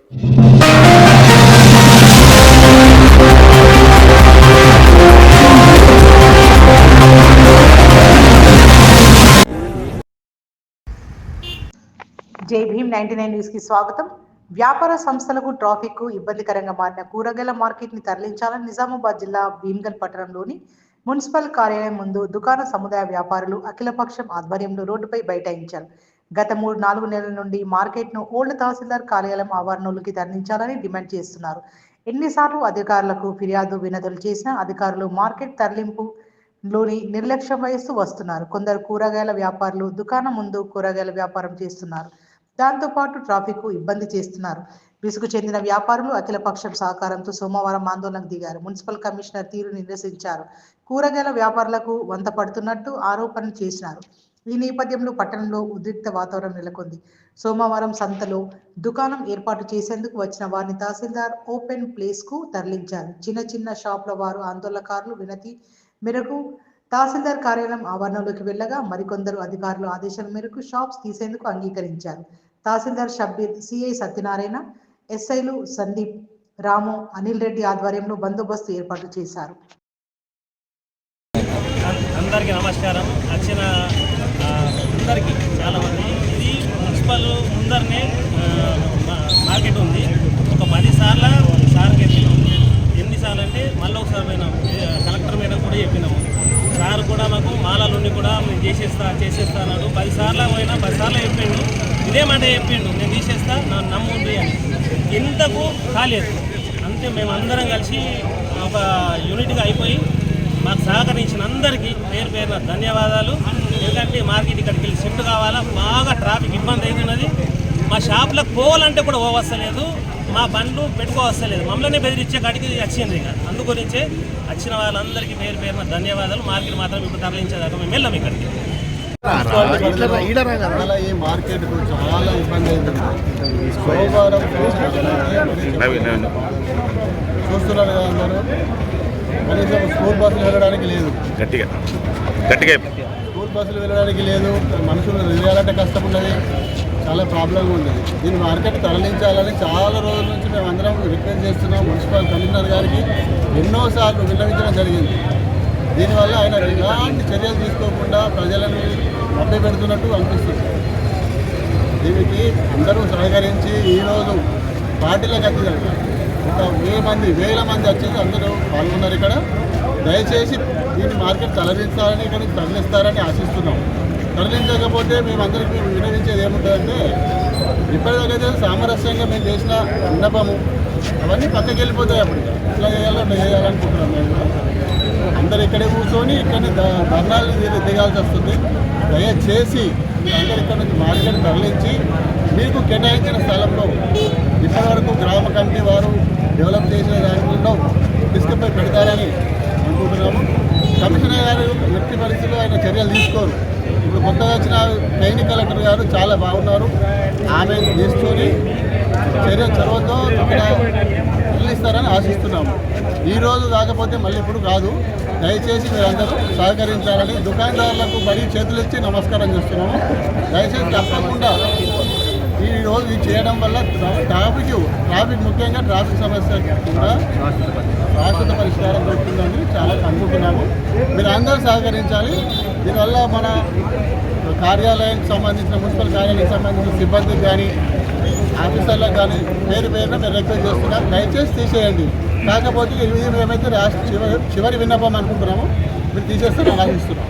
జై భీమ్ 99 న్యూస్ కి స్వాగతం. వ్యాపార సంస్థలకు ట్రాఫిక్ ఇబ్బందికరంగా మారిన కూరగాయల మార్కెట్ ని తరలించాలని నిజామాబాద్ జిల్లా భీమ్గల్ పట్టణంలోని మున్సిపల్ కార్యాలయం ముందు దుకాణ సముదాయ వ్యాపారులు అఖిలపక్షం ఆధ్వర్యంలో రోడ్డుపై బైఠాయించారు. గత 3-4 నెలల నుండి మార్కెట్ ను ఓల్డ్ తహసీల్దార్ కార్యాలయం ఆవరణలోకి తరలించాలని డిమాండ్ చేస్తున్నారు. ఎన్నిసార్లు అధికారులకు ఫిర్యాదు వినతులు చేసినా అధికారులు మార్కెట్ తరలింపు లోని నిర్లక్ష్యం వహిస్తూ వస్తున్నారు. కొందరు కూరగాయల వ్యాపారులు దుకాణం ముందు కూరగాయల వ్యాపారం చేస్తున్నారు. దాంతో పాటు ట్రాఫిక్ ఇబ్బంది చేస్తున్నారు. విసుగు చెందిన వ్యాపారులు అఖిలపక్షం సహకారంతో సోమవారం ఆందోళనకు దిగారు. మున్సిపల్ కమిషనర్ తీరు నిరసించారు. కూరగాయల వ్యాపారులకు వంత పడుతున్నట్టు ఆరోపణలు చేసినారు. ఈ నేపథ్యంలో పట్టణంలో ఉద్రిక్త వాతావరణం నెలకొంది. సోమవారం సంతలో దుకాణం ఏర్పాటు చేసేందుకు వచ్చిన వారిని తహసీల్దార్ ఓపెన్ ప్లేస్ కు తరలించారు. చిన్న షాపుల వారు ఆందోళనకారులు వినతి మేరకు తహసీల్దార్ కార్యాలయం ఆవరణలోకి వెళ్ళగా మరికొందరు అధికారుల ఆదేశాల మేరకు షాప్స్ తీసేందుకు అంగీకరించారు. తహసీల్దార్ షబ్బీర్, సిఐ సత్యనారాయణ, ఎస్ఐలు సందీప్, రాము, అనిల్ రెడ్డి ఆధ్వర్యంలో బందోబస్తు ఏర్పాటు చేశారు. అందరికీ నమస్కారం. వచ్చిన అందరికీ చాలామంది ఇది మున్సిపల్ ముందరనే మార్కెట్ ఉంది. ఒక 10 సార్లు సార్కి చెప్పినాం. ఎన్నిసార్లు అంటే మళ్ళీ ఒకసారి పోయినాం, కలెక్టర్ మేడం కూడా చెప్పినాము. సార్ కూడా మాకు మాలలుండి కూడా నేను చేసేస్తా అన్నాడు. 10 సార్లు పోయినా 10 సార్లు చెప్పిండు. ఇదేమంటే చెప్పిండు నేను తీసేస్తా, నా నమ్ముంది అని. ఇంతకు కాలేదు. అంతే మేము అందరం కలిసి ఒక యూనిట్గా అయిపోయి మాకు సహకరించిన అందరికీ పేరు పేరున ధన్యవాదాలు. ఎందుకంటే మార్కెట్ ఇక్కడికి వెళ్ళి షిఫ్ట్ కావాలా, బాగా ట్రాఫిక్ ఇబ్బంది అవుతున్నది. మా షాపులకు పోవాలంటే కూడా పోవస్తలేదు, మా బండ్లు పెట్టుకోవస్తలేదు. మమ్మల్ని బెదిరించే కాడికి వచ్చింది. ఇక అందుగురించే వచ్చిన వాళ్ళందరికీ పేరు పేరున ధన్యవాదాలు. మార్కెట్ మాత్రం ఇప్పుడు తరలించేదాకా మేము వెళ్ళాం. ఇక్కడికి ఈ మార్కెట్ చాలా ఇబ్బంది అవుతుంది. సోమవారం చూస్తున్నారు కదా అందరూ. కనీసం స్కూల్ బస్సులు వెళ్ళడానికి లేదు, స్కూల్ బస్సులు వెళ్ళడానికి లేదు. మనుషులు వెళ్ళాలంటే కష్టం ఉన్నది, చాలా ప్రాబ్లంగా ఉండేది. దీన్ని మార్కెట్ తరలించాలని చాలా రోజుల నుంచి మేము అందరం రిక్వెస్ట్ చేస్తున్నాం. మున్సిపల్ కమిషనర్ గారికి ఎన్నోసార్లు విన్నవించడం జరిగింది. దీనివల్ల ఆయన ఎలాంటి చర్యలు తీసుకోకుండా ప్రజలను మభ్యపెడుతున్నట్టు అనిపిస్తుంది. దీనికి అందరూ సహకరించి ఈరోజు పార్టీలకు అతిథులు ఒక 1000 మంది వచ్చి అందరూ పాల్గొన్నారు. ఇక్కడ దయచేసి దీన్ని మార్కెట్ తరలించాలని, ఇక్కడ తరలిస్తారని ఆశిస్తున్నాం. తరలించకపోతే మేమందరికీ వినవించేది ఏముంటుందంటే, ఇప్పటిదాకైతే సామరస్యంగా మేము చేసిన విన్నపము అవన్నీ పక్కకి వెళ్ళిపోతాయి. అప్పుడు ఇట్లా చేయాలో అట్లా చేయాలనుకుంటున్నాం. మేము అందరు ఇక్కడే కూర్చొని ఇక్కడిని ధర్నాలు దిగాల్సి వస్తుంది. దయచేసి అందరు ఇక్కడ నుంచి మార్కెట్ తరలించి మీకు కేటాయించిన స్థలంలో ఇప్పటివరకు గ్రామ కమిటీ వారు డెవలప్ చేసిన దానిలో ఇసుకపై పెడతారని అనుకుంటున్నాము. కమిషనర్ గారు వ్యక్తి పరిస్థితిలో ఆయన చర్యలు తీసుకోరు. ఇప్పుడు కొత్తగా వచ్చిన ట్రైనింగ్ కలెక్టర్ గారు చాలా బాగున్నారు. ఆమె తీసుకొని చొరవతో ఇక్కడ తరలిస్తారని ఆశిస్తున్నాము. ఈరోజు కాకపోతే మళ్ళీ ఇప్పుడు కాదు. దయచేసి మీరందరూ సహకరించాలని దుకాణదారులకు బడి చేతులు ఇచ్చి నమస్కారం చేస్తున్నాము. దయచేసి తప్పకుండా ఈరోజు ఇది చేయడం వల్ల ట్రాఫిక్ ముఖ్యంగా ట్రాఫిక్ సమస్య కూడా శాశ్వత పరిష్కారం దొరుకుతుందని చాలా అనుకుంటున్నాము. మీరు అందరూ సహకరించాలి. దీనివల్ల మన కార్యాలయానికి సంబంధించిన మున్సిపల్ కార్యాలయానికి సంబంధించిన సిబ్బందికి కానీ ఆఫీసర్లకు కానీ పేరున మేము రిక్వెస్ట్ చేస్తున్నాం. దయచేసి తీసేయండి. కాకపోతే ఇది మేమైతే చివరి విన్నపం అనుకుంటున్నాము. మీరు తీసేస్తారని ఆశిస్తున్నాం.